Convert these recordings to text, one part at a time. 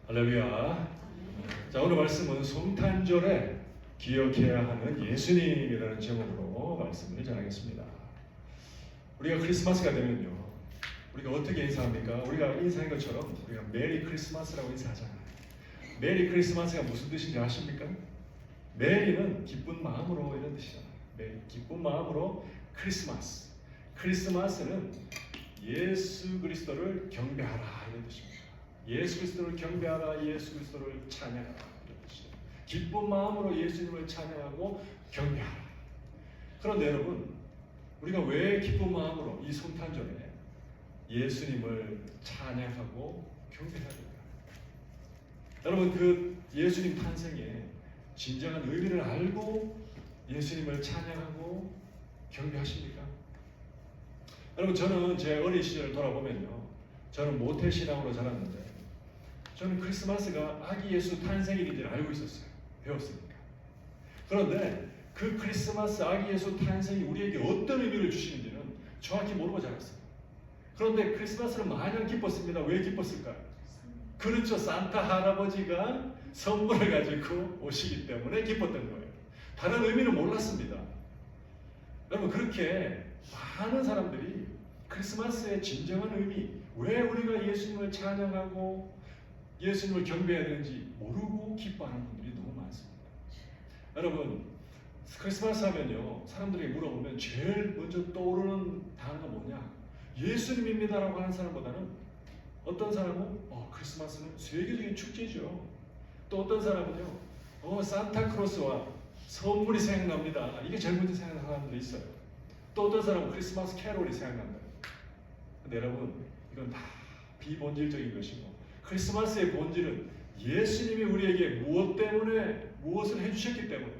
할렐루야. 자, 오늘 말씀은 성탄절에 기억해야 하는 예수님이라는 제목으로 말씀을 전하겠습니다. 우리가 크리스마스가 되면요, 우리가 어떻게 인사합니까? 우리가 인사한 것처럼 우리가 메리 크리스마스라고 인사하잖아요. 메리 크리스마스가 무슨 뜻인지 아십니까? 메리는 기쁜 마음으로 이런 뜻이잖아요. 메리, 기쁜 마음으로 크리스마스. 크리스마스는 예수 그리스도를 경배하라 이런 뜻입니다. 예수 그리스도를 경배하라, 예수 그리스도를 찬양하라 이런 뜻이에요. 기쁜 마음으로 예수님을 찬양하고 경배하라. 그런데 여러분, 우리가 왜 기쁜 마음으로 이 성탄절에 예수님을 찬양하고 경배해야 될까요? 여러분, 그 예수님 탄생의 진정한 의미를 알고 예수님을 찬양하고 경배하십니까? 여러분, 저는 제 어린 시절을 돌아보면요, 저는 모태신앙으로 자랐는데 저는 크리스마스가 아기 예수 탄생일인지를 알고 있었어요. 배웠으니까. 그런데 그 크리스마스 아기 예수 탄생이 우리에게 어떤 의미를 주시는지는 정확히 모르고 자랐어요. 그런데 크리스마스는 마냥 기뻤습니다. 왜 기뻤을까요? 그렇죠. 산타 할아버지가 선물을 가지고 오시기 때문에 기뻤던 거예요. 다른 의미는 몰랐습니다. 여러분, 그렇게 많은 사람들이 크리스마스의 진정한 의미, 왜 우리가 예수님을 찬양하고 예수님을 경배해야 되는지 모르고 기뻐하는 분들이 너무 많습니다. 여러분, 크리스마스 하면요, 사람들에게 물어보면 제일 먼저 떠오르는 단어가 뭐냐? 예수님입니다라고 하는 사람보다는 어떤 사람은 크리스마스는 세계적인 축제죠. 또 어떤 사람은요, 산타크로스와 선물이 생각납니다. 이게 제일 먼저 생각나는 사람들도 있어요. 또 어떤 사람은 크리스마스 캐롤이 생각난다. 근데 여러분, 이건 다 비본질적인 것이고, 크리스마스의 본질은 예수님이 우리에게 무엇 때문에 무엇을 해주셨기 때문에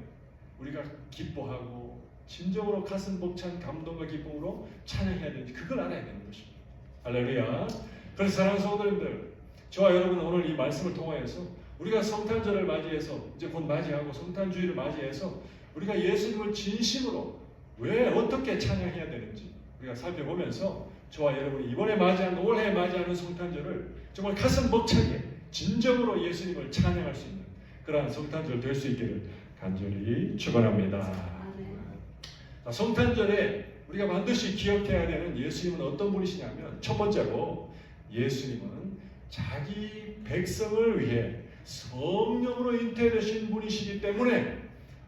우리가 기뻐하고 진정으로 가슴 벅찬 감동과 기쁨으로 찬양해야 되는지 그걸 알아야 되는 것입니다. 할렐루야. 그래서 사랑하는 성도님들, 저와 여러분은 오늘 이 말씀을 통하여서 우리가 성탄절을 맞이해서 이제 곧 맞이하고 성탄주의를 맞이해서 우리가 예수님을 진심으로 왜 어떻게 찬양해야 되는지 우리가 살펴보면서 저와 여러분이 이번에 맞이하는 올해 맞이하는 성탄절을 정말 가슴 벅차게 진정으로 예수님을 찬양할 수 있는 그러한 성탄절 될 수 있기를 간절히 축원합니다. 성탄절에 우리가 반드시 기억해야 되는 예수님은 어떤 분이시냐면, 첫 번째로 예수님은 자기 백성을 위해 성령으로 잉태되신 분이시기 때문에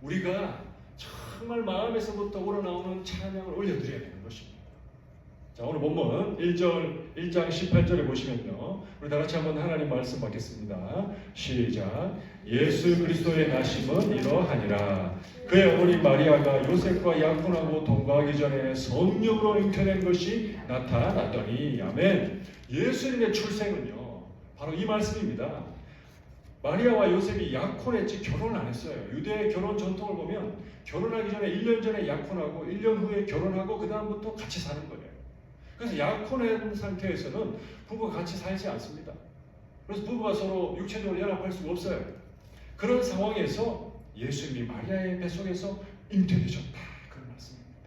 우리가 정말 마음에서부터 우러나오는 찬양을 올려드려야 되는 것입니다. 자, 오늘 본문 1장 18절에 보시면요, 우리 다 같이 한번 하나님 말씀 받겠습니다. 시작. 예수 그리스도의 나심은 이러하니라. 그의 어머니 마리아가 요셉과 약혼하고 동거하기 전에 성령으로 잉태된 것이 나타났더니. 아멘. 예수님의 출생은요, 바로 이 말씀입니다. 마리아와 요셉이 약혼했지 결혼 안 했어요. 유대의 결혼 전통을 보면 결혼하기 전에 1년 전에 약혼하고 1년 후에 결혼하고 그 다음부터 같이 사는 거예요. 그래서 약혼한 상태에서는 부부가 같이 살지 않습니다. 그래서 부부가 서로 육체적으로 연합할 수가 없어요. 그런 상황에서 예수님이 마리아의 뱃속에서 잉태되셨다, 그런 말씀입니다.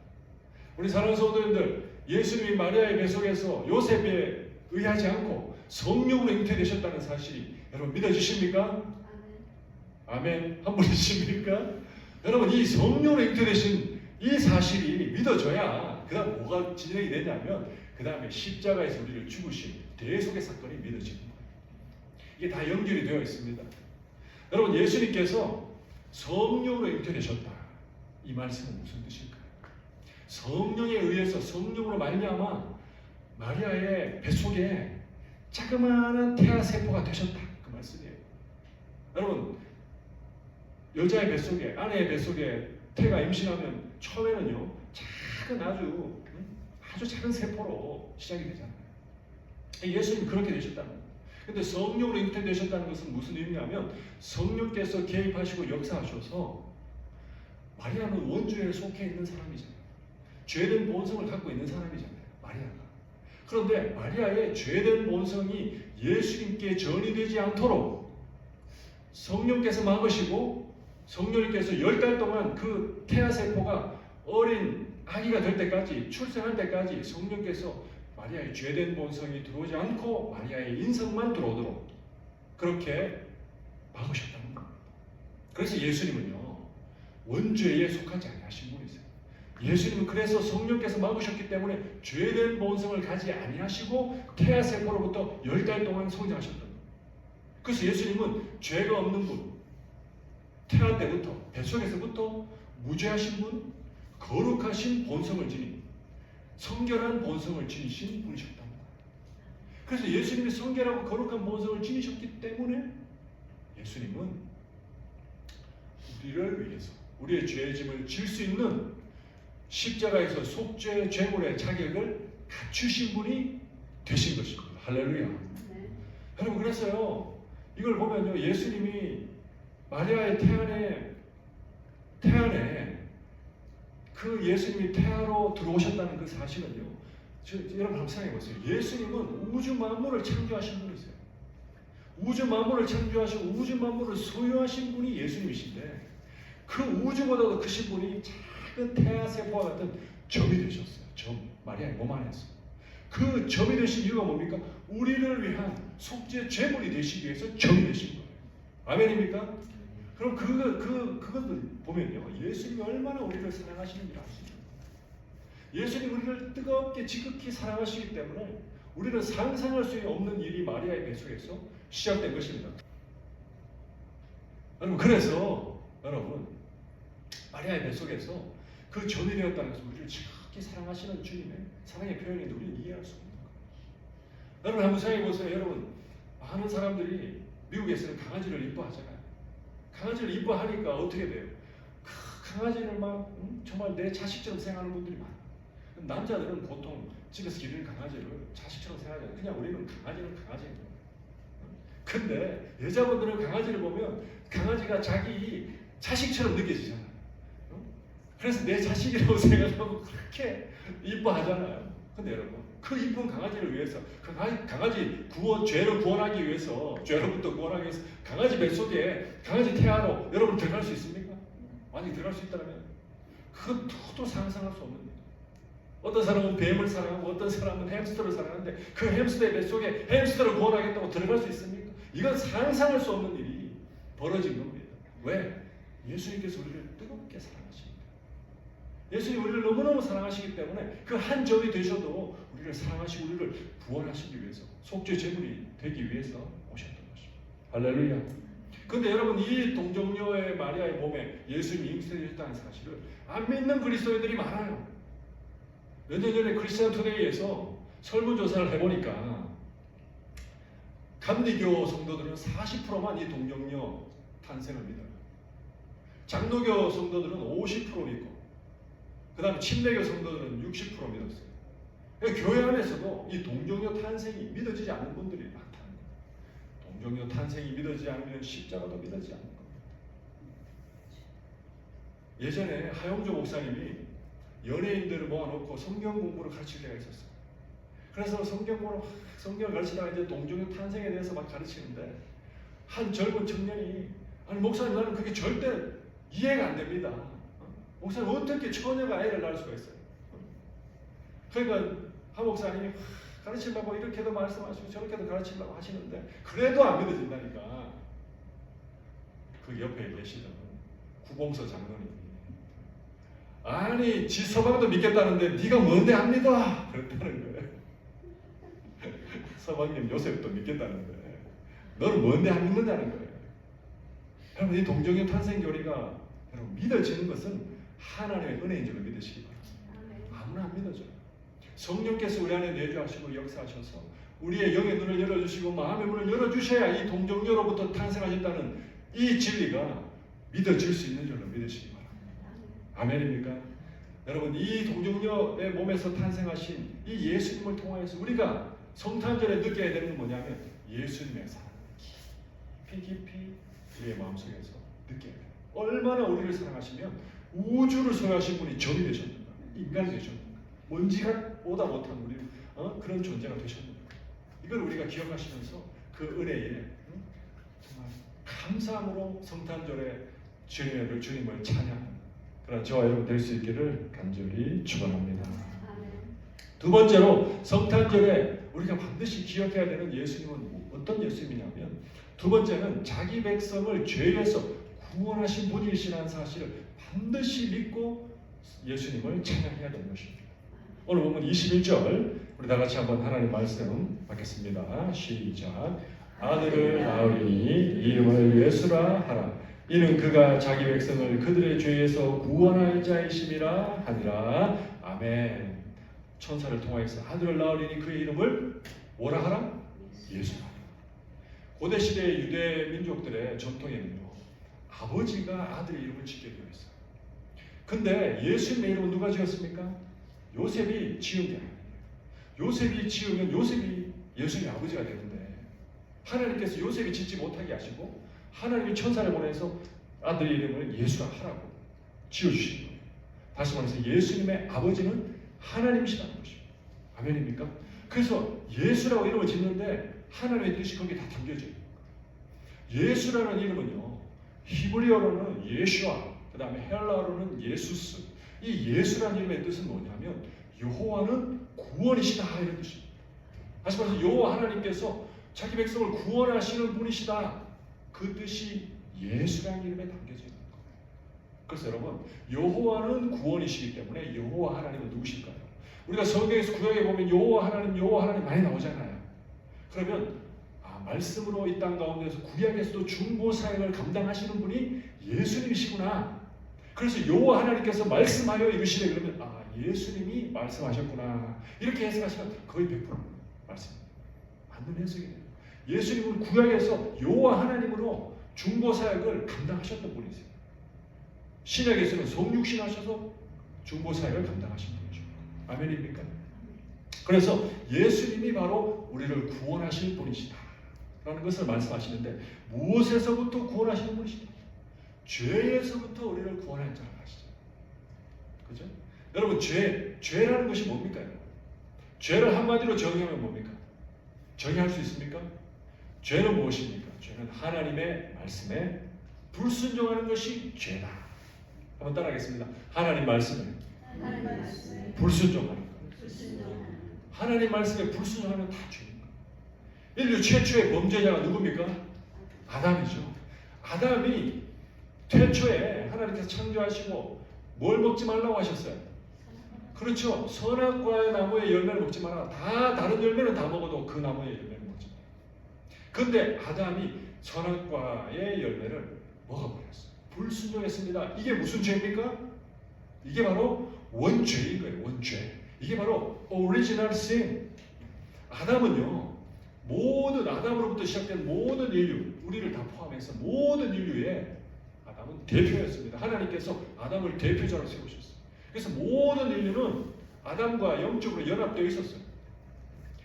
우리 사랑하는 성도님들, 예수님이 마리아의 뱃속에서 요셉에 의하지 않고 성령으로 잉태되셨다는 사실이 여러분 믿어지십니까? 아멘. 한 분이십니까? 여러분, 이 성령으로 잉태되신 이 사실이 믿어져야 그 다음 뭐가 진행이 되냐면 그 다음에 십자가에서 우리를 죽으신 대속의 사건이 믿어지는 거예요. 이게 다 연결이 되어 있습니다. 여러분, 예수님께서 성령으로 잉태되셨다, 이 말씀은 무슨 뜻일까요? 성령에 의해서, 성령으로 말미암아 마리아의 뱃속에 자그마한 태아세포가 되셨다, 그 말씀이에요. 여러분, 여자의 뱃속에, 아내의 뱃속에 태가 임신하면 처음에는요, 작은 아주 작은 세포로 시작이 되잖아요. 예수님이 그렇게 되셨다는 거예요. 근데 성령으로 잉태되셨다는 것은 무슨 의미냐면, 성령께서 개입하시고 역사하셔서, 마리아는 원죄에 속해 있는 사람이잖아요. 죄된 본성을 갖고 있는 사람이잖아요, 마리아가. 그런데 마리아의 죄된 본성이 예수님께 전이되지 않도록 성령께서 막으시고, 성령님께서 10달 동안 그 태아세포가 어린 아기가 될 때까지, 출생할 때까지 성령께서 마리아의 죄된 본성이 들어오지 않고 마리아의 인성만 들어오도록 그렇게 막으셨다는 겁니다. 그래서 예수님은요, 원죄에 속하지 아니하신 분이세요. 예수님은 그래서 성령께서 막으셨기 때문에 죄된 본성을 가지 아니하시고 태아세포로부터 10달 동안 성장하셨던 거예요. 그래서 예수님은 죄가 없는 분, 태아 때부터, 뱃속에서부터 무죄하신 분, 거룩하신 본성을 지닌, 성결한 본성을 지니신 분이셨답니다. 그래서 예수님이 성결하고 거룩한 본성을 지니셨기 때문에 예수님은 우리를 위해서 우리의 죄의 짐을 질 수 있는 십자가에서 속죄 제물의 자격을 갖추신 분이 되신 것입니다. 할렐루야. 네. 여러분, 그래서요, 이걸 보면요, 예수님이 마리아의 태안에 그 예수님이 태아로 들어오셨다는 그 사실은요, 여러분 한번 생각해 보세요. 예수님은 우주 만물을 창조하신 분이세요. 우주 만물을 창조하시고 우주 만물을 소유하신 분이 예수님이신데, 그 우주보다도 크신 분이 작은 태아세포와 같은 점이 되셨어요. 점, 마리아의 몸 안에서. 그 점이 되신 이유가 뭡니까? 우리를 위한 속죄 제물이 되시기 위해서 점이 되신 거예요. 아멘입니까? 그럼 그것을 보면요, 예수님이 얼마나 우리를 사랑하시는지 아십니까? 예수님 우리를 뜨겁게 지극히 사랑하시기 때문에 우리는 상상할 수 없는 일이 마리아의 뱃속에서 시작된 것입니다. 여러분, 그래서 여러분, 마리아의 뱃속에서 그 점이 되었다는 것은 우리를 지극히 사랑하시는 주님의 사랑의 표현인데 우리는 이해할 수 없는 거예요. 여러분 한번 생각해 보세요. 여러분, 많은 사람들이 미국에서는 강아지를 이뻐하잖아요. 강아지를 이뻐하니까 어떻게 돼요? 강아지를 막 정말 내 자식처럼 생각하는 분들이 많아요. 남자들은 보통 집에서 기르는 강아지를 자식처럼 생각하잖아요. 그냥 우리는 강아지는 강아지예요. 근데 여자분들은 강아지를 보면 강아지가 자기 자식처럼 느껴지잖아요. 그래서 내 자식이라고 생각하고 그렇게 이뻐하잖아요. 근데 여러분, 그 이쁜 강아지를 위해서, 그 강아지 죄를 구원하기 위해서, 죄로부터 구원하기 위해서 강아지 뱃속에 강아지 태아로 여러분 들어갈 수 있습니까? 만약에 들어갈 수 있다면 그건 도도 상상할 수 없는 일이에요. 어떤 사람은 뱀을 사랑하고 어떤 사람은 햄스터를 사랑하는데 그 햄스터의 뱃속에 햄스터를 구원하겠다고 들어갈 수 있습니까? 이건 상상할 수 없는 일이 벌어진 겁니다. 왜? 예수님께서 우리를 뜨겁게 사랑하십니다. 예수님 우리를 너무너무 사랑하시기 때문에 그 한 점이 되셔도 우리를 사랑하시고 우리를 구원하시기 위해서, 속죄 제물이 되기 위해서 오셨던 것입니다. 할렐루야. 그런데 여러분, 이 동정녀의 마리아의 몸에 예수님이 잉태되셨다는 사실을 안 믿는 그리스도인들이 많아요. 몇 년 전에 크리스천 투데이에서 설문조사를 해보니까 감리교 성도들은 40%만 이 동정녀 탄생을 믿어요. 장로교 성도들은 50% 믿고, 그 다음에 침례교 성도들은 60% 믿었어요. 그러니까 교회 안에서도 이 동정녀 탄생이 믿어지지 않는 분들이 많다는 거예요. 동정녀 탄생이 믿어지지 않으면 십자가도 믿어지지 않는 겁니다. 예전에 하용조 목사님이 연예인들을 모아놓고 성경 공부를 가르칠 때가 있었어요. 그래서 성경을 가르치다가 이제 동정녀 탄생에 대해서 막 가르치는데, 한 젊은 청년이, 아니 목사님, 나는 그게 절대 이해가 안 됩니다. 목사님, 어떻게 처녀가 아이를 낳을 수가 있어요? 그러니까 한 목사님이 가르치려고 이렇게도 말씀하시고 저렇게도 가르치려고 하시는데 그래도 안 믿어진다니까. 그 옆에 계시던 구봉서 장로님이, 아니 지 서방도 믿겠다는데 네가 뭔데 안 믿어? 그랬다는 거예요. 서방님 요셉도 믿겠다는데 너는 뭔데 안 믿는다는 거예요. 여러분, 이 동정녀 탄생 교리가 여러분 믿어지는 것은 하나님의 은혜인 줄 믿으시기 바랍니다. 아무나 안 믿어져요. 성령께서 우리 안에 내주하시고 역사하셔서 우리의 영의 눈을 열어주시고 마음의 문을 열어주셔야 이 동정녀로부터 탄생하셨다는 이 진리가 믿어질 수 있는 줄로 믿으시기 바랍니다. 아멘입니까? 여러분, 이 동정녀의 몸에서 탄생하신 이 예수님을 통하여서 우리가 성탄절에 느껴야 되는 건 뭐냐면 예수님의 사랑을 깊이 우리의 마음속에서 느껴야 돼요. 얼마나 우리를 사랑하시면 우주를 소유하신 분이 점이 되셨는가, 인간이 되셨는가, 먼지가 보다 못한 우리 그런 존재가 되셨는가, 이걸 우리가 기억하시면서 그 은혜에 정말 감사함으로 성탄절에 주님을 찬양하는 그런 저와 여러분 될 수 있기를 간절히 축원합니다. 두 번째로 성탄절에 우리가 반드시 기억해야 되는 예수님은 어떤 예수님이냐면 두 번째는 자기 백성을 죄에서 구원하신 분이시라는 사실을 반드시 믿고 예수님을 찬양해야 되는 것입니다. 오늘 보면 21절 우리 다 같이 한번 하나님 말씀 받겠습니다. 시작. 아들을 낳으리니 이름을 예수라 하라. 이는 그가 자기 백성을 그들의 죄에서 구원할 자이심이라 하니라. 아멘. 천사를 통하여서 아들을 낳으리니 그의 이름을 뭐라 하라? 예수라. 고대 시대의 유대 민족들의 전통에는요, 아버지가 아들의 이름을 짓게 되어 있어요. 근데 예수님의 이름은 누가 지었습니까? 요셉이 지은 게 아니에요. 요셉이 지으면 요셉이 예수님의 아버지가 되는데 하나님께서 요셉이 짓지 못하게 하시고 하나님이 천사를 보내서 아들의 이름을 예수라 하라고 지어주신 거예요. 다시 말해서 예수님의 아버지는 하나님이시라는 것입니다. 아멘입니까? 그래서 예수라고 이름을 짓는데 하나님의 뜻이 거기에 다 담겨져 있는 거예요. 예수라는 이름은요, 히브리어로는 예슈아, 그 다음에 헬라어로는 예수스. 이 예수라는 이름의 뜻은 뭐냐면 여호와는 구원이시다 이런 뜻입니다. 다시 말해서 여호와 하나님께서 자기 백성을 구원하시는 분이시다. 그 뜻이 예수라는 이름에 담겨져 있는 거예요. 그래서 여러분, 여호와는 구원이시기 때문에 여호와 하나님은 누구실까요? 우리가 성경에서 구약에 보면 여호와 하나님 많이 나오잖아요. 그러면 말씀으로 이 땅 가운데서 구약에서도 중보 사역을 감당하시는 분이 예수님이시구나. 그래서 여호와 하나님께서 말씀하여 이르시되 그러면 예수님이 말씀하셨구나. 이렇게 해석하시면 거의 100% 말씀 맞는 해석이 돼요. 예수님은 구약에서 여호와 하나님으로 중보 사역을 감당하셨던 분이세요. 신약에서는 성육신 하셔서 중보 사역을 감당하신 분이죠. 아멘입니까? 그래서 예수님이 바로 우리를 구원하실 분이시다 라는 것을 말씀하시는데 무엇에서부터 구원하시는 분이시다? 죄에서부터 우리를 구원할 줄 아시죠? 그죠? 여러분, 죄라는 것이 뭡니까? 죄를 한마디로 정의하면 뭡니까? 정의할 수 있습니까? 죄는 무엇입니까? 죄는 하나님의 말씀에 불순종하는 것이 죄다. 한번 따라하겠습니다. 하나님 말씀에 불순종하는 것. 하나님 말씀에 불순종하면 다 죄입니다. 인류 최초의 범죄자가 누굽니까? 아담이죠. 아담이 태초에 하나님께서 창조하시고 뭘 먹지 말라고 하셨어요? 그렇죠. 선악과의 나무의 열매를 먹지 마라. 다 다른 열매는 다 먹어도 그 나무의 열매를 먹지 마라. 그런데 아담이 선악과의 열매를 먹어버렸어요. 불순종했습니다. 이게 무슨 죄입니까? 이게 바로 원죄인 거예요. 원죄. 이게 바로 original sin. 아담은요, 모든 아담으로부터 시작된 모든 인류, 우리를 다 포함해서 모든 인류의 아담은 대표였습니다. 하나님께서 아담을 대표자로 세우셨어요. 그래서 모든 인류는 아담과 영적으로 연합되어 있었어요.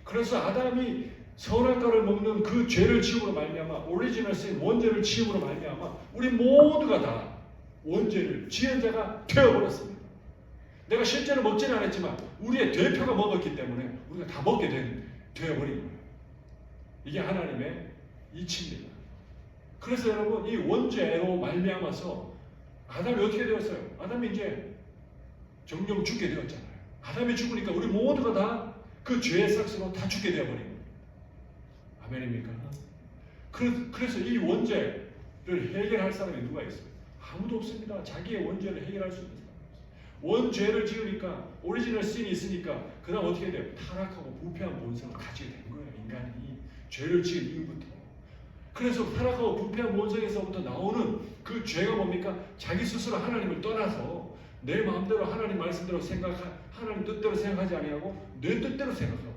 그래서 아담이 선악과를 먹는 그 죄를 지음으로 말미암아 오리지널 신 원죄를 지음으로 말미암아 우리 모두가 다 원죄를 지은 자가 되어버렸습니다. 내가 실제로 먹지는 않았지만 우리의 대표가 먹었기 때문에 우리가 다 먹게 되어버린 거예요. 이게 하나님의 이치입니다. 그래서 여러분, 이 원죄로 말미암아서 아담이 어떻게 되었어요? 아담이 이제 정령 죽게 되었잖아요. 아담이 죽으니까 우리 모두가 다 그 죄의 삭스로 다 죽게 되어버린 거예요. 아멘입니까? 그래서 이 원죄를 해결할 사람이 누가 있어요? 아무도 없습니다. 자기의 원죄를 해결할 수 있는 사람이 없어요. 원죄를 지으니까 오리지널 신이 있으니까 그 다음 어떻게 돼요? 타락하고 부패한 본성을 가지게 된 거예요. 인간이 죄를 지은 이후부터. 그래서 타락하고 부패한 본성에서부터 나오는 그 죄가 뭡니까? 자기 스스로 하나님을 떠나서 내 마음대로 하나님 말씀대로 하나님 뜻대로 생각하지 아니하고 내 뜻대로 생각하고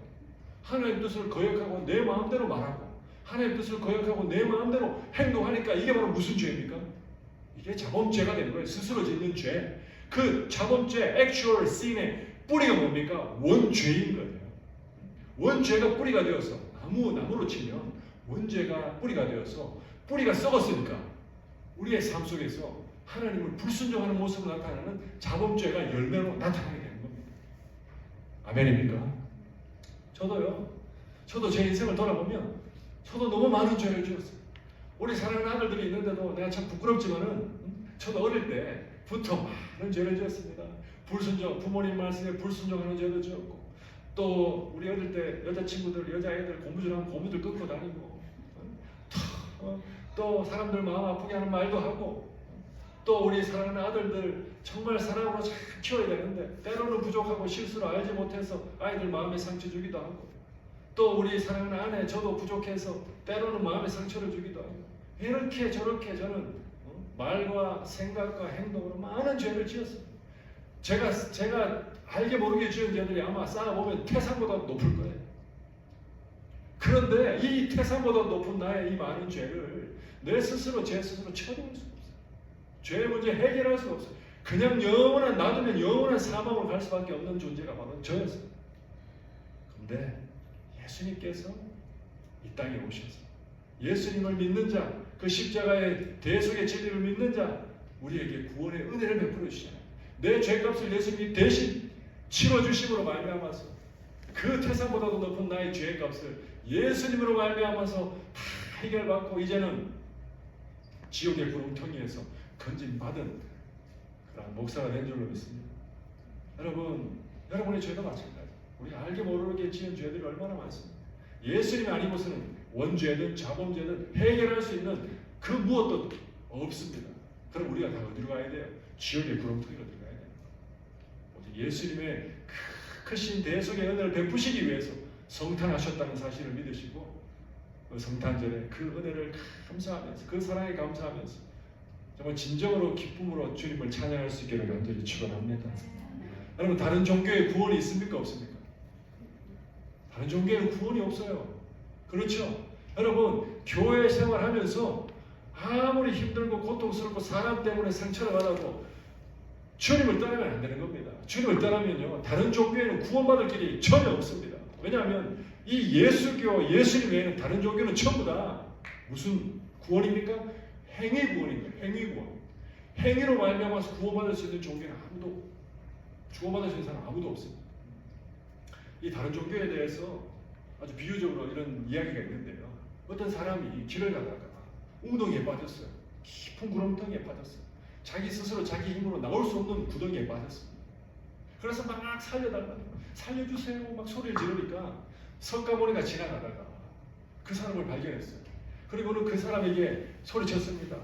하나님 뜻을 거역하고 내 마음대로 말하고 하나님 뜻을 거역하고 내 마음대로 행동하니까 이게 바로 무슨 죄입니까? 이게 자범죄가 되는 거예요. 스스로 짓는 죄. 그 자범죄, actual sin의 뿌리가 뭡니까? 원죄인 거예요. 원죄가 뿌리가 되어서 나무로 치면 원죄가 뿌리가 되어서 뿌리가 썩었으니까 우리의 삶 속에서 하나님을 불순종하는 모습으로 나타나는 자범죄가 열매로 나타나게 되는 겁니다. 아멘입니까? 저도 제 인생을 돌아보면 저도 너무 많은 죄를 지었어요. 우리 사랑하는 아들들이 있는데도 내가 참 부끄럽지만은 저도 어릴 때부터 많은 죄를 지었습니다. 부모님 말씀에 불순종하는 죄도 지었고 또 우리 어릴 때 여자친구들, 여자애들 고무줄하면 고무줄 끊고 다니고 또 사람들 마음 아프게 하는 말도 하고, 또 우리 사랑하는 아들들 정말 사랑으로 잘 키워야 되는데 때로는 부족하고 실수를 알지 못해서 아이들 마음에 상처 주기도 하고, 또 우리 사랑하는 아내 저도 부족해서 때로는 마음에 상처를 주기도 하고, 이렇게 저렇게 저는 말과 생각과 행동으로 많은 죄를 지었습니다. 제가 알게 모르게 지은 죄들이 아마 쌓아보면 태산보다 높을 거예요. 그런데 이 태산보다 높은 나의 이 많은 죄를 내 스스로 제 스스로 처리할 수가 없어요. 죄의 문제 해결할 수가 없어요. 그냥 놔두면 영원한 사망으로 갈 수밖에 없는 존재가 바로 저였어요. 그런데 예수님께서 이 땅에 오셔서 예수님을 믿는 자, 그 십자가의 대속의 진리를 믿는 자, 우리에게 구원의 은혜를 베풀어 주시잖아요. 내 죄값을 예수님이 대신 치러주심으로 말미암아서 그 태산보다도 높은 나의 죄값을 예수님으로 말미암아서 다 해결받고 이제는 지옥의 구렁텅이에서 건진받은 그런 목사가 된 줄로 믿습니다. 여러분의 죄도 마찬가지. 우리가 알게 모르게 지은 죄들이 얼마나 많습니다. 예수님이 아니고서는 원죄든 자범죄든 해결할 수 있는 그 무엇도 없습니다. 그럼 우리가 다 어디로 가야 돼요? 지옥의 구렁텅이로 들어가야 돼요. 오직 예수님의 크신 대속의 은혜를 베푸시기 위해서 성탄하셨다는 사실을 믿으시고, 그 성탄절에 그 은혜를 감사하면서, 그 사랑에 감사하면서 정말 진정으로 기쁨으로 주님을 찬양할 수 있기를 간절히 축원합니다. 여러분, 다른 종교에 구원이 있습니까? 없습니까? 다른 종교에는 구원이 없어요. 그렇죠? 여러분, 교회 생활하면서 아무리 힘들고 고통스럽고 사람 때문에 상처를 받아도 주님을 떠나면 안 되는 겁니다. 주님을 떠나면요, 다른 종교에는 구원받을 길이 전혀 없습니다. 왜냐하면 이 예수교, 예수님 외에는 다른 종교는 전부 다 무슨 구원입니까? 행위 구원인 거예요. 행위 구원. 행위로 말미암아서 구원받을 수 있는 종교는 구원받을 수 있는 사람 아무도 없습니다. 이 다른 종교에 대해서 아주 비유적으로 이런 이야기가 있는데요. 어떤 사람이 길을 가다가 웅덩이에 빠졌어요. 깊은 구렁텅이에 빠졌어요. 자기 스스로 자기 힘으로 나올 수 없는 구덩이에 빠졌습니다. 그래서 막 살려주세요 막 소리를 지르니까 석가모니가 지나가다가 그 사람을 발견했어요. 그리고는 그 사람에게 소리쳤습니다.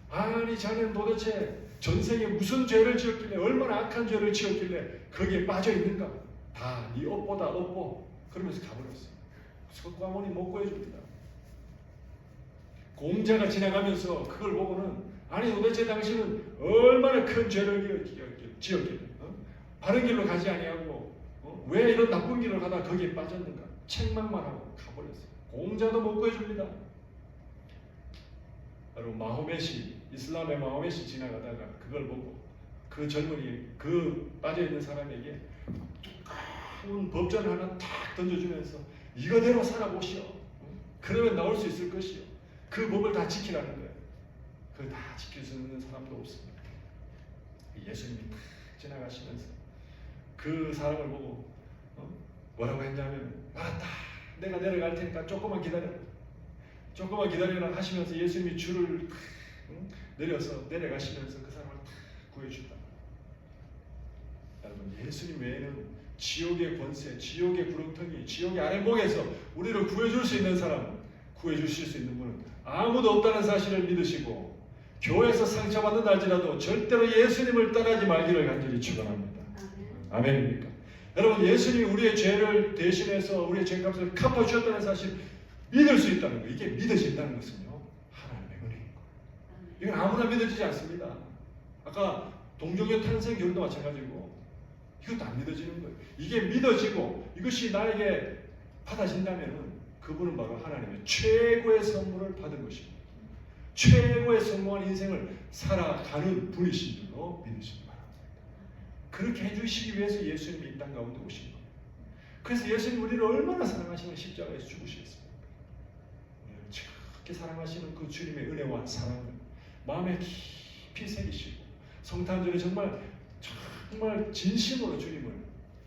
아니, 자네는 도대체 전생에 무슨 죄를 지었길래, 얼마나 악한 죄를 지었길래 거기에 빠져 있는가? 다 네 업보다 업보. 그러면서 가버렸어요. 석가모니 못 구해줍니다. 공자가 지나가면서 그걸 보고는, 아니 도대체 당신은 얼마나 큰 죄를 지었길래 바른 길로 가지 아니하고 왜 이런 나쁜 길을 가다 거기에 빠졌는가? 책망만 하고 가버렸어요. 공자도 못 구해줍니다. 여러분, 마호메시, 이슬람의 마호메시 지나가다가 그걸 보고 그 젊은이, 그 빠져있는 사람에게 두꺼운 법전 하나 탁 던져주면서 이거대로 살아보시오. 그러면 나올 수 있을 것이요. 그 법을 다 지키라는 거예요. 그걸 다 지킬 수 있는 사람도 없습니다. 예수님이 탁 지나가시면서 그 사람을 보고 뭐라고 했냐면, 알았다, 내가 내려갈 테니까 조금만 기다려라. 조금만 기다려라 하시면서 예수님이 줄을 내려서 내려가시면서 그 사람을 구해준다. 여러분, 예수님 외에는 지옥의 권세, 지옥의 구렁텅이, 지옥의 아랫목에서 우리를 구해줄 수 있는 사람, 구해주실 수 있는 분은 아무도 없다는 사실을 믿으시고, 교회에서 상처받는 날지라도 절대로 예수님을 떠나지 말기를 간절히 축원합니다. 아멘입니까? 여러분, 예수님이 우리의 죄를 대신해서 우리의 죄값을 갚아주셨다는 사실 믿을 수 있다는 거, 이게 믿어진다는 것은요, 하나님의 은혜인 거예요. 이건 아무나 믿어지지 않습니다. 아까 동정녀 탄생 교훈도 마찬가지고 이것도 안 믿어지는 거예요. 이게 믿어지고 이것이 나에게 받아진다면 그분은 바로 하나님의 최고의 선물을 받은 것입니다. 최고의 성공한 인생을 살아가는 분이신 줄로 믿으시기 바랍니다. 그렇게 해주시기 위해서 예수님이 이 땅 가운데 오신 겁니다. 그래서 예수님 우리를 얼마나 사랑하시는 십자가에서 죽으시겠습니까? 우리를 그렇게 사랑하시는 그 주님의 은혜와 사랑을 마음에 깊이 새기시고 성탄절에 정말 진심으로 주님을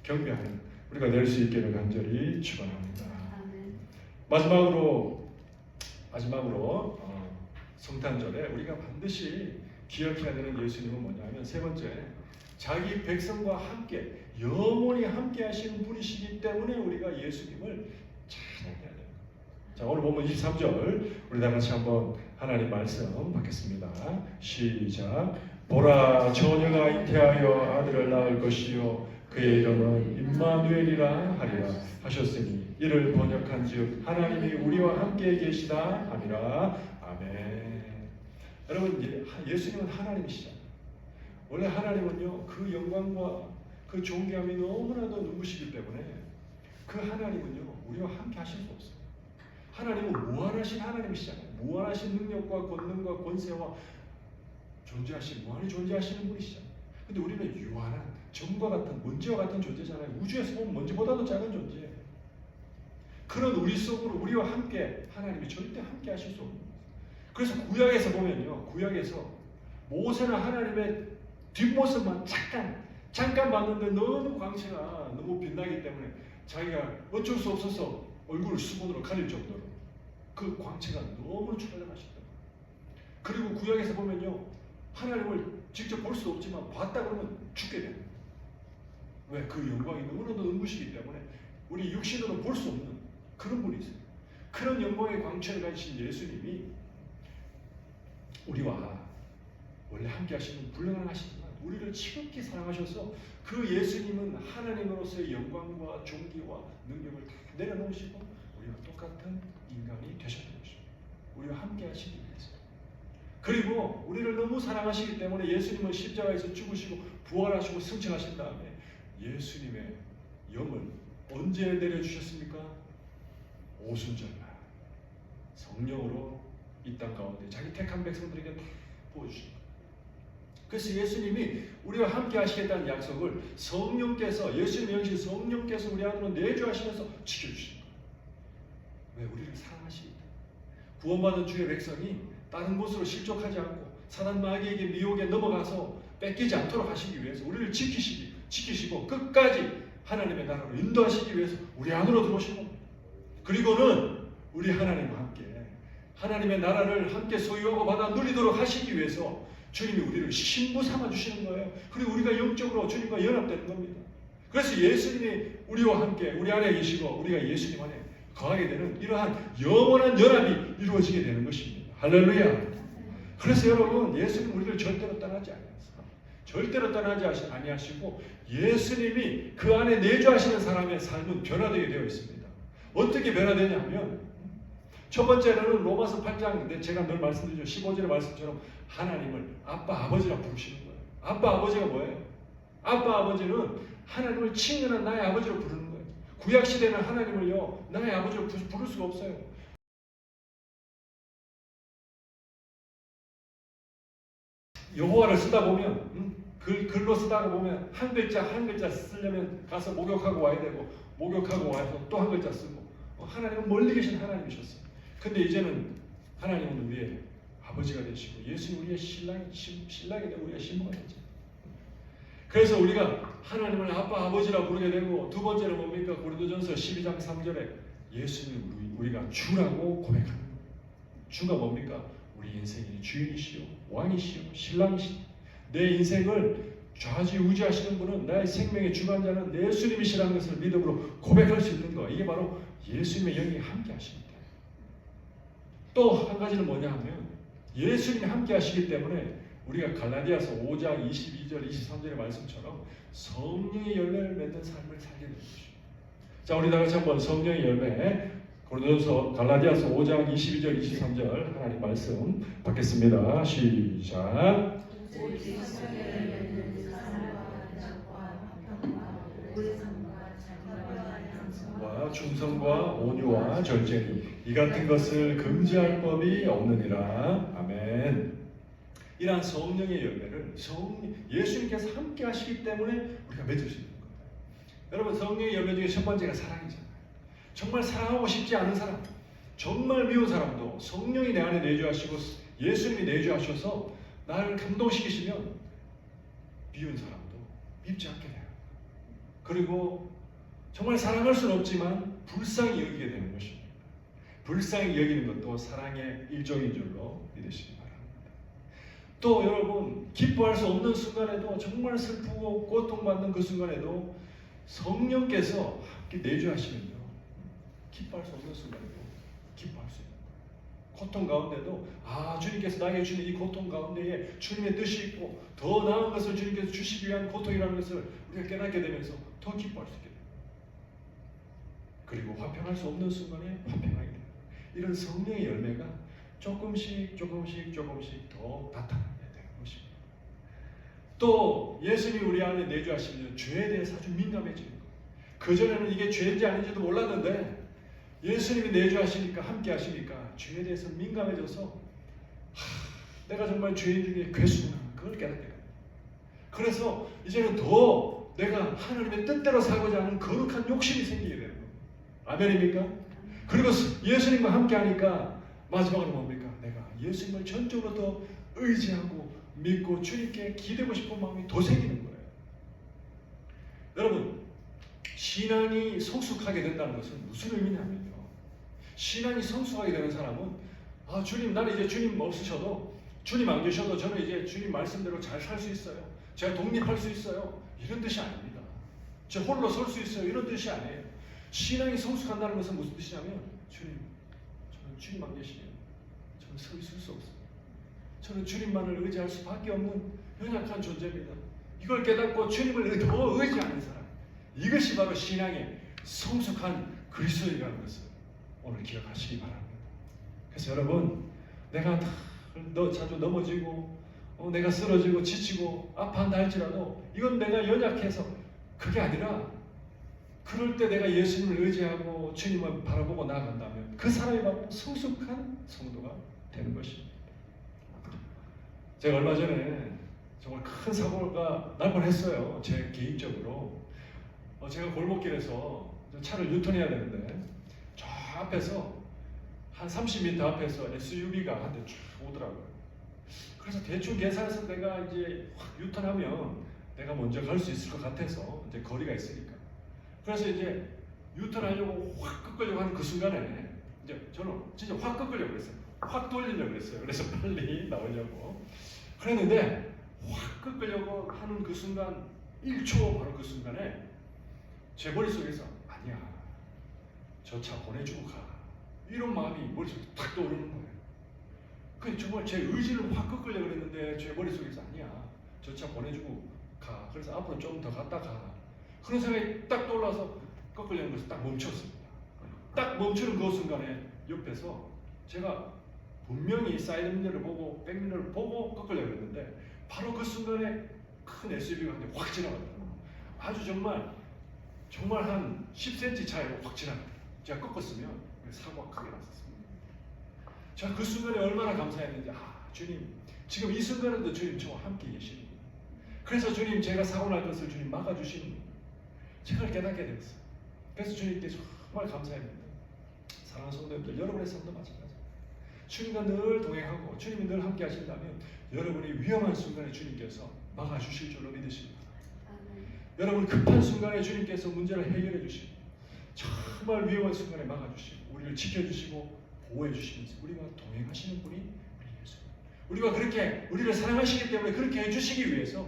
경배하는 우리가 될 수 있기를 간절히 축원합니다. 마지막으로 성탄절에 우리가 반드시 기억해야 되는 예수님은 뭐냐면, 세 번째, 자기 백성과 함께 영원히 함께 하시는 분이시기 때문에 우리가 예수님을 찬양해야 돼요. 자, 오늘 본문 23절 우리 다 같이 한번 하나님 말씀 받겠습니다. 시작. 보라, 처녀가 잉태하여 아들을 낳을 것이요 그의 이름은 임마누엘이라 하리라 하셨으니 이를 번역한즉 하나님이 우리와 함께 계시다 함이라. 아멘. 여러분, 예수님은 하나님이시잖아요. 원래 하나님은요, 그 영광과 그 존귀함이 너무나도 눈부시기 때문에 그 하나님은요, 우리와 함께 하실 수 없어요. 하나님은 무한하신 하나님이시잖아요. 무한하신 능력과 권능과 권세와 무한히 존재하시는 분이시잖아요. 근데 우리는 유한한, 점과 같은, 먼지와 같은 존재잖아요. 우주에서 보면 먼지보다도 작은 존재. 그런 우리 속으로 우리와 함께 하나님이 절대 함께 하실 수 없는 거예요. 그래서 구약에서 보면요, 구약에서 모세는 하나님의 뒷모습만 잠깐 봤는데 너무 광채가 너무 빛나기 때문에 자기가 어쩔 수 없어서 얼굴을 수건으로 가릴 정도로 그 광채가 너무 찬란하시더라고요. 그리고 구약에서 보면요, 하나님을 직접 볼 수 없지만 봤다 그러면 죽게 됩니다. 왜? 그 영광이 너무나도 눈부시기 때문에 우리 육신으로 볼 수 없는 그런 분이 있어요. 그런 영광의 광채를 가지신 예수님이 우리와 원래 함께 하시는 불가능하시지만 우리를 지극히 사랑하셔서 그 예수님은 하나님으로서의 영광과 존귀와 능력을 다 내려놓으시고 우리와 똑같은 인간이 되셨던 것입니다. 우리와 함께 하시기 위해서. 그리고 우리를 너무 사랑하시기 때문에 예수님은 십자가에서 죽으시고 부활하시고 승천하신 다음에 예수님의 영을 언제 내려주셨습니까? 오순절날 성령으로 이 땅 가운데 자기 택한 백성들에게 다 보여주신 거예요. 그래서 예수님이 우리와 함께 하시겠다는 약속을 성령께서, 예수님 영신 성령께서 우리 안으로 내주하시면서 지켜주신 거예요. 왜? 우리를 사랑하시기 때문에. 구원받은 주의 백성이 다른 곳으로 실족하지 않고 사단 마귀에게 미혹에 넘어가서 뺏기지 않도록 하시기 위해서 우리를 지키시고 끝까지 하나님의 나라로 인도하시기 위해서 우리 안으로 들어오신 겁니다. 그리고는 우리 하나님과 함께 하나님의 나라를 함께 소유하고 받아 누리도록 하시기 위해서 주님이 우리를 신부 삼아주시는 거예요. 그리고 우리가 영적으로 주님과 연합되는 겁니다. 그래서 예수님이 우리와 함께 우리 안에 계시고 우리가 예수님 안에 거하게 되는 이러한 영원한 연합이 이루어지게 되는 것입니다. 할렐루야. 그래서 여러분, 예수님 우리를 절대로 떠나지 않으세요. 절대로 떠나지 아니하시고 예수님이 그 안에 내주하시는 사람의 삶은 변화되게 되어 있습니다. 어떻게 변화되냐면 첫 번째로는 로마서 8장 제가 늘 말씀드리죠. 15절의 말씀처럼 하나님을 아빠 아버지라 부르시는 거예요. 아빠 아버지가 뭐예요? 아빠 아버지는 하나님을 친근한 나의 아버지로 부르는 거예요. 구약시대는 하나님을요 나의 아버지로 부를 수가 없어요. 여호와를 쓰다 보면 글로 쓰다가 보면 한 글자 한 글자 쓰려면 가서 목욕하고 와야 되고 목욕하고 와서 또 한 글자 쓰고 하나님은 멀리 계신 하나님이셨어요. 근데 이제는 하나님은 우리의 아버지가 되시고 예수님 우리의 신랑이 되고 우리의 신부가 되죠. 그래서 우리가 하나님을 아빠 아버지라 부르게 되고 두 번째는 뭡니까? 고린도전서 12장 3절에 예수님 우리가 주라고 고백하는 거예요. 주가 뭡니까? 우리 인생의 주인이시요 왕이시요 신랑이시요 내 인생을 좌지우지하시는 분은 나의 생명의 주관자는 예수님이시라는 것을 믿음으로 고백할 수 있는 거. 이게 바로 예수님의 영이 함께 하십니다. 또 한 가지는 뭐냐 하면 예수님이 함께 하시기 때문에 우리가 갈라디아서 5장 22절 23절의 말씀처럼 성령의 열매를 맺는 삶을 살게 되는 것입니다. 자, 우리 다 같이 한번 성령의 열매 고린도전서 갈라디아서 5장 22절 23절 하나님 말씀 받겠습니다. 시작. 충성과 온유와 절제니 이 같은 것을 금지할 법이 없느니라. 아멘. 이러한 성령의 열매를 예수님께서 함께 하시기 때문에 우리가 맺을 수 있는 겁니다. 여러분, 성령의 열매 중에 첫 번째가 사랑이잖아요. 정말 사랑하고 싶지 않은 사람, 정말 미운 사람도 성령이 내 안에 내주하시고 예수님이 내주하셔서 나를 감동시키시면 미운 사람도 밉지 않게 돼요. 그리고 정말 사랑할 수는 없지만 불쌍히 여기게 되는 것입니다. 불쌍히 여기는 것도 사랑의 일종인 줄로 믿으시기 바랍니다. 또 여러분, 기뻐할 수 없는 순간에도 정말 슬프고 고통받는 그 순간에도 성령께서 함께 내주하시면요 기뻐할 수 없는 순간에도 기뻐할 수 있는 거예요. 고통 가운데도 주님께서 나에게 주는 이 고통 가운데에 주님의 뜻이 있고 더 나은 것을 주님께서 주시기 위한 고통이라는 것을 우리가 깨닫게 되면서 더 기뻐할 수 있게 돼요. 그리고 화평할 수 없는 순간에 화평하게 돼요. 이런 성령의 열매가 조금씩 더 나타나게 되는 것입니다. 또 예수님이 우리 안에 내주하시면 죄에 대해서 아주 민감해지는 거예요. 그전에는 이게 죄인지 아닌지도 몰랐는데 예수님이 내주하시니까 함께 하시니까 죄에 대해서 민감해져서 내가 정말 죄인 중에 괴수구나 그걸 깨닫게 돼요. 그래서 이제는 더 내가 하나님의 뜻대로 살고자 하는 거룩한 욕심이 생기게 되는 거예요. 아멘입니까? 그리고 예수님과 함께 하니까 마지막으로 뭡니까? 내가 예수님을 전적으로 더 의지하고 믿고 주님께 기대고 싶은 마음이 더 생기는 거예요. 여러분, 신앙이 성숙하게 된다는 것은 무슨 의미냐면요. 신앙이 성숙하게 되는 사람은 주님, 나는 이제 주님 없으셔도 주님 안 계셔도 저는 이제 주님 말씀대로 잘 살 수 있어요. 제가 독립할 수 있어요. 이런 뜻이 아닙니다. 저 홀로 설 수 있어요. 이런 뜻이 아니에요. 신앙이 성숙한다는 것은 무슨 뜻이냐면 주님, 저는 주님 안 계시면 저는 서 있을 수 없습니다. 저는 주님만을 의지할 수밖에 없는 연약한 존재입니다. 이걸 깨닫고 주님을 더 의지하는 사람, 이것이 바로 신앙의 성숙한 그리스도인이라는 것을 오늘 기억하시기 바랍니다. 그래서 여러분, 내가 자주 넘어지고 내가 쓰러지고 지치고 아파한다 할지라도 이건 내가 연약해서 그게 아니라 그럴 때 내가 예수님을 의지하고 주님을 바라보고 나아간다면 그 사람이 바로 성숙한 성도가 되는 것입니다. 제가 얼마 전에 정말 큰 사고가 날 뻔했어요. 제 개인적으로. 제가 골목길에서 차를 유턴해야 되는데 저 앞에서 한 30m 앞에서 SUV가 한 대 쭉 오더라고요. 그래서 대충 계산해서 내가 이제 확 유턴하면 내가 먼저 갈 수 있을 것 같아서 이제 거리가 있으니까. 그래서 이제 유턴하려고 확 꺾으려고 하는 그 순간에 이제 저는 진짜 확 꺾으려고 했어요. 확 돌리려고 했어요. 그래서 빨리 나오려고. 그랬는데 확 꺾으려고 하는 그 순간 1초 바로 그 순간에 제 머릿속에서 아니야, 저 차 보내주고 가, 이런 마음이 머릿속에 탁 떠오르는 거예요. 그 정말 제 의지를 확 꺾으려고 했는데 제 머릿속에서 아니야, 저 차 보내주고 가, 그래서 앞으로 좀 더 갔다 가, 그런 생각이 딱 떠올라서 꺾으려는 것을 딱 멈췄습니다. 딱 멈추는 그 순간에 옆에서 제가 분명히 사이드미러를 보고 백미러를 보고 꺾으려고 했는데 바로 그 순간에 큰 SUV가 한 대 확 지나가더라고요. 아주 정말 한 10cm 차이로 확 지나가더라고요. 제가 꺾었으면 사고가 크게 났었습니다. 제가 그 순간에 얼마나 감사했는지, 주님, 지금 이 순간에도 주님 저와 함께 계시는 거예요. 그래서 주님, 제가 사고 날 것을 주님 막아주시는 거예요. 제가 깨닫게 됐어요. 그래서 주님께 정말 감사합니다. 사랑하는 성도님들, 여러분의 삶도 마찬가지입니다. 주님과 늘 동행하고 주님이 늘 함께 하신다면 여러분이 위험한 순간에 주님께서 막아주실 줄로 믿으십니다. 여러분 급한 순간에 주님께서 문제를 해결해 주시고 정말 위험한 순간에 막아주시고 우리를 지켜주시고 보호해 주시면서 우리가 동행하시는 분이 우리 예수님. 우리가 그렇게 우리를 사랑하시기 때문에 그렇게 해주시기 위해서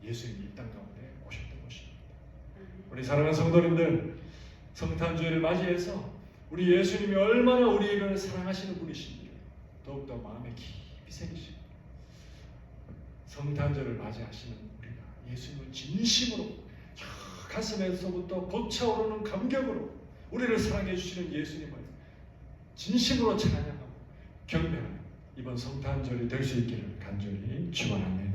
예수님이 이 땅 가운데 오셨던 것입니다. 우리 사랑하는 성도님들, 성탄주의를 맞이해서 우리 예수님이 얼마나 우리를 사랑하시는 분이신지 더욱더 마음에 깊이 새기시고 성탄절을 맞이하시는 우리가 예수님을 진심으로 가슴에서부터 벅차오르는 감격으로 우리를 사랑해 주시는 예수님을 진심으로 찬양하고 경배하는 이번 성탄절이 될 수 있기를 간절히 축원합니다.